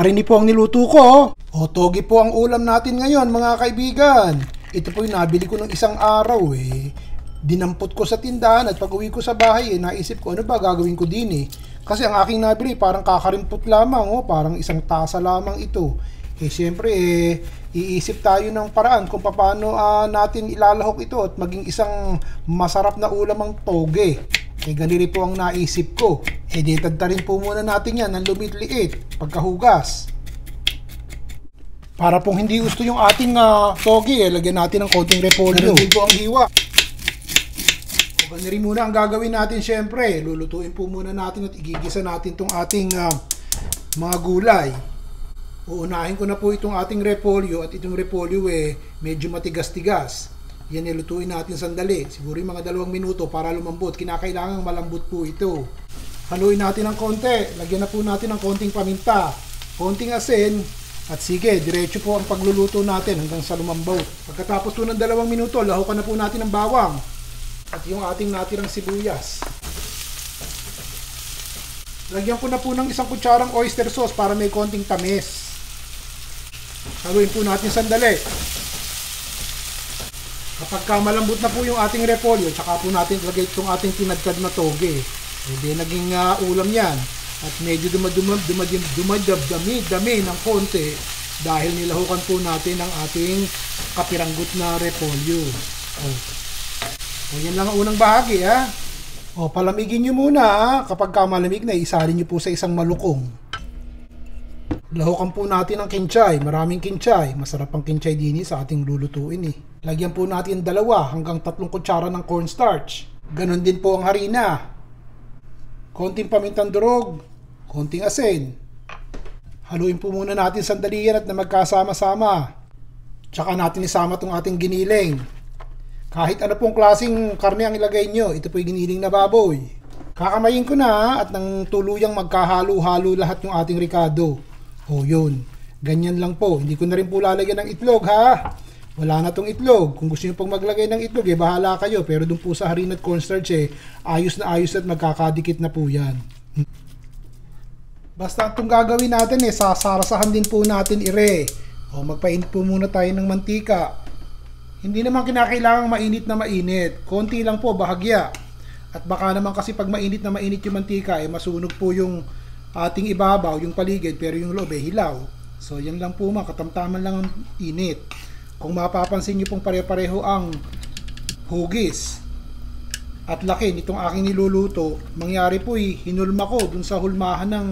Arini po ang niluto ko. O, togi po ang ulam natin ngayon mga kaibigan. Ito po yung nabili ko ng isang araw Dinampot ko sa tindahan at pag uwi ko sa bahay naisip ko ano ba gagawin ko din Kasi ang aking nabili parang kakarimpot lamang parang isang tasa lamang ito. Siyempre iisip tayo ng paraan kung paano natin ilalahok ito at maging isang masarap na ulam ang toge. Ganito po ang naisip ko. Ditagtarin po muna natin yan ng lumit-liit pagkahugas. Para pong hindi gusto yung ating toge, lagyan natin ng konting repolyo. Ganito po ang hiwa. Ganito muna ang gagawin natin syempre. Lulutuin po muna natin at igigisa natin itong ating mga gulay. Uunahin ko na po itong ating repolyo at itong repolyo medyo matigas-tigas. Yan nilutuin natin sandali. Siguro yung mga 2 minuto para lumambot. Kinakailangan malambot po ito. Haluin natin ng konti. Lagyan na po natin ng konting paminta. Konting asin. At sige, diretso po ang pagluluto natin hanggang sa lumambot. Pagkatapos po ng 2 minuto, lahukan na po natin ng bawang. At yung ating natirang sibuyas. Lagyan ko na po ng 1 kutsarang oyster sauce para may konting tamis. Haluin po natin sandali. Kapag malambot na po yung ating repolyo, tsaka po natin ilagay itong ating tinadkad na toge. Naging ulam yan. At medyo dumadami ng konti dahil nilahukan po natin ang ating kapiranggot na repolyo. Yan lang ang unang bahagi palamigin nyo muna Kapag malamig na, isalin nyo po sa isang malukong. Lahukan po natin ang kinchay, maraming kinchay. Masarap ang kinchay din sa ating lulutuin Lagyan po natin 2 hanggang 3 kutsara ng cornstarch. Ganon din po ang harina. Konting pamintang durog, konting asin. Haluin po muna natin sandali yan at na magkasama-sama. Tsaka natin isama itong ating giniling. Kahit ano pong klaseng karne ang ilagay nyo, ito po yung giniling na baboy. Kakamayin ko na at nang tuluyang magkahalo-halo lahat yung ating ricado. Yun. Ganyan lang po. Hindi ko na rin po lalagyan ng itlog Wala na tong itlog. Kung gusto nyo pong maglagay ng itlog, bahala kayo. Pero dun po sa harina at cornstarch, ayos na ayos at magkakadikit na po yan. Basta itong gagawin natin, sasarasahan din po natin magpainit po muna tayo ng mantika. Hindi naman kinakailangang mainit na mainit. Konti lang po, bahagya. At baka naman kasi pag mainit na mainit yung mantika, masunog po yung ating ibabaw, yung paligid, pero yung loob hilaw. So yan lang po katamtaman lang ang init. Kung mapapansin nyo pong pare-pareho ang hugis at laki nitong aking niluluto, mangyari po hinulma ko dun sa hulmahan ng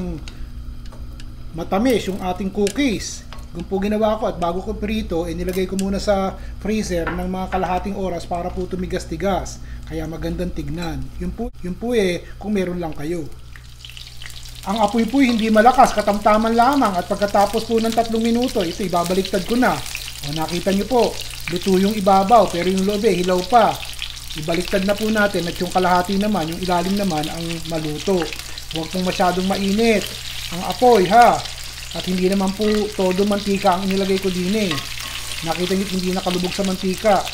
matamis yung ating cookies. Kung po ginawa ko at bago ko prito, nilagay ko muna sa freezer ng mga kalahating oras para po tumigas-tigas. Kaya magandang tignan. Yun po kung meron lang kayo. Ang apoy po hindi malakas, katamtaman lamang at pagkatapos po ng 3 minuto, ito ibabaliktad ko na. Nakita nyo po, luto yung ibabaw pero yung loob hilaw pa. Ibaliktad na po natin at yung kalahati naman, yung ilalim naman ang maluto. Huwag pong masyadong mainit ang apoy At hindi naman po todo mantika ang inilagay ko din Nakita nyo hindi nakalubog sa mantika.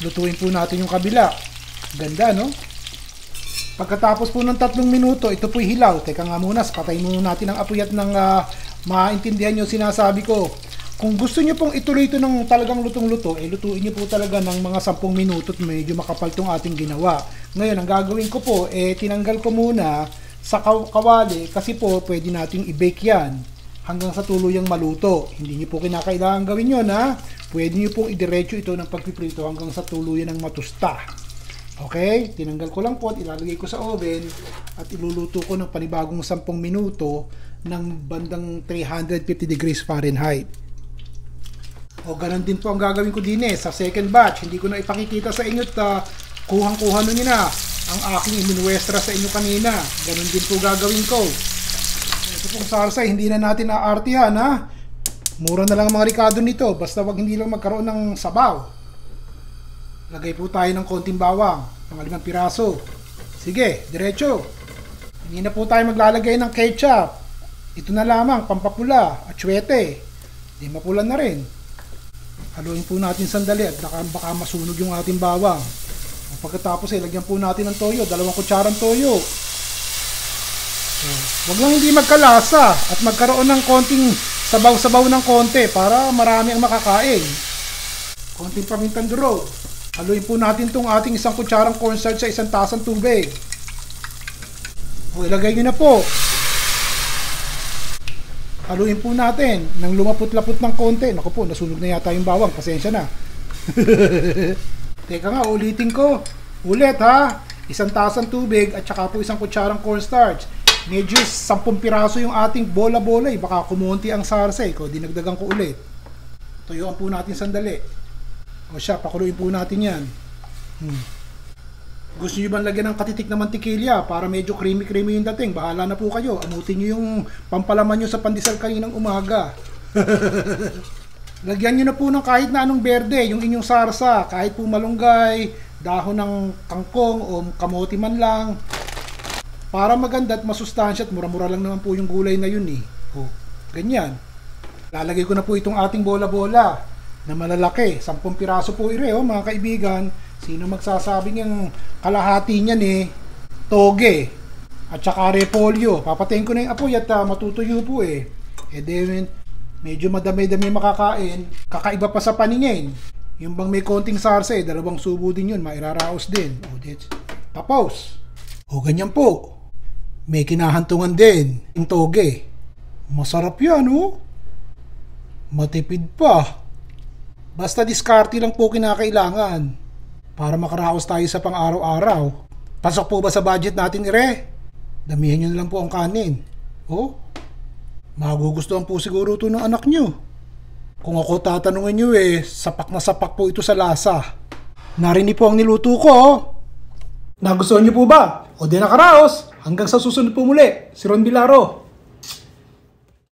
Lutuin po natin yung kabila. Ganda Pagkatapos po ng 3 minuto, ito po'y hilaw. Teka nga muna, patayin muna natin ang apoy at nang maintindihan nyo sinasabi ko. Kung gusto nyo pong ituloy ito ng talagang lutong-luto, lutuin nyo po talaga ng mga 10 minuto at medyo makapal itong ating ginawa. Ngayon, ang gagawin ko po, tinanggal ko muna sa kawali kasi po pwede nating i-bake yan hanggang sa tuluyang maluto. Hindi nyo po kinakailangan gawin yun Pwede nyo pong idiretso ito ng pagpiprito hanggang sa tuluyan ng matusta. Okay? Tinanggal ko lang po at ilalagay ko sa oven at iluluto ko ng panibagong 10 minuto ng bandang 350 degrees Fahrenheit. Ganun din po ang gagawin ko din sa second batch. Hindi ko na ipakikita sa inyo at kuhang-kuha nyo na ang aking iminuestra sa inyo kanina. Ganun din po gagawin ko. Ito pong salsa, hindi na natin aartihan Mura na lang ang mga ricado nito. Basta wag hindi lang magkaroon ng sabaw. Lagay po tayo ng konting bawang. Mga 5 piraso. Sige, diretso. Hindi na po tayo maglalagay ng ketchup. Ito na lamang, pampapula, atsuete. Di mapula na rin. Haluin po natin sandali at baka masunog yung ating bawang. Pagkatapos lagyan po natin ng toyo, 2 kutsarang toyo. Huwag lang hindi magkalasa at magkaroon ng konting sabaw-sabaw ng konti para marami ang makakain. Konting pamintang durog. Haluin po natin itong ating isang kutsarang cornstarch sa isang tasang tubig. O ilagay nyo na po. Haluin po natin nang lumapot-lapot ng konti. Naku po, nasunog na yata yung bawang. Pasensya na. Teka nga, ulitin ko. Ulit ha. Isang tasang tubig at saka po isang kutsarang cornstarch. Medyo 10 piraso yung ating bola-bola eh. Baka kumonti ang sarsa eh. Dinagdagan ko ulit. Tuyuan po natin sandali. O siya, pakuluin po natin yan. Gusto nyo ba lagyan ng katitik na mantikilya para medyo creamy-creamy yung dating? Bahala na po kayo. Amutin nyo yung pampalaman nyo sa pandesal kaninang umaga. Lagyan nyo na po ng kahit na anong berde, yung inyong sarsa. Kahit po malunggay, dahon ng kangkong o kamote man lang. Para maganda at masustansya at mura-mura lang naman po yung gulay na yun eh. O, ganyan. Lalagay ko na po itong ating bola-bola na malalaki. 10 piraso po ire, mga kaibigan. Sino magsasabing yung kalahati niyan eh, toge at saka repolyo. Papatayin ko na yung apoy at matutuyo po eh. E then, medyo madami-dami makakain. Kakaiba pa sa paningin. Yung bang may konting sarsa eh, 2 subo din yun, mairaraos din. O, tapos. O, ganyan po. May kinahantungan din yung toge. Masarap yan, oh. Matipid pa. Basta diskarte lang po kinakailangan para makaraos tayo sa pang-araw-araw. Pasok po ba sa budget natin, ire? Damihan nyo na lang po ang kanin. Oh, magugustuhan po siguro ito ng anak nyo. Kung ako tatanungin nyo eh, sapak na sapak po ito sa lasa. Narinig po ang niluto ko, oh. Nagustuhan nyo po ba? O di nakaraos? Hanggang sa susunod po muli, si Ron Bilaro.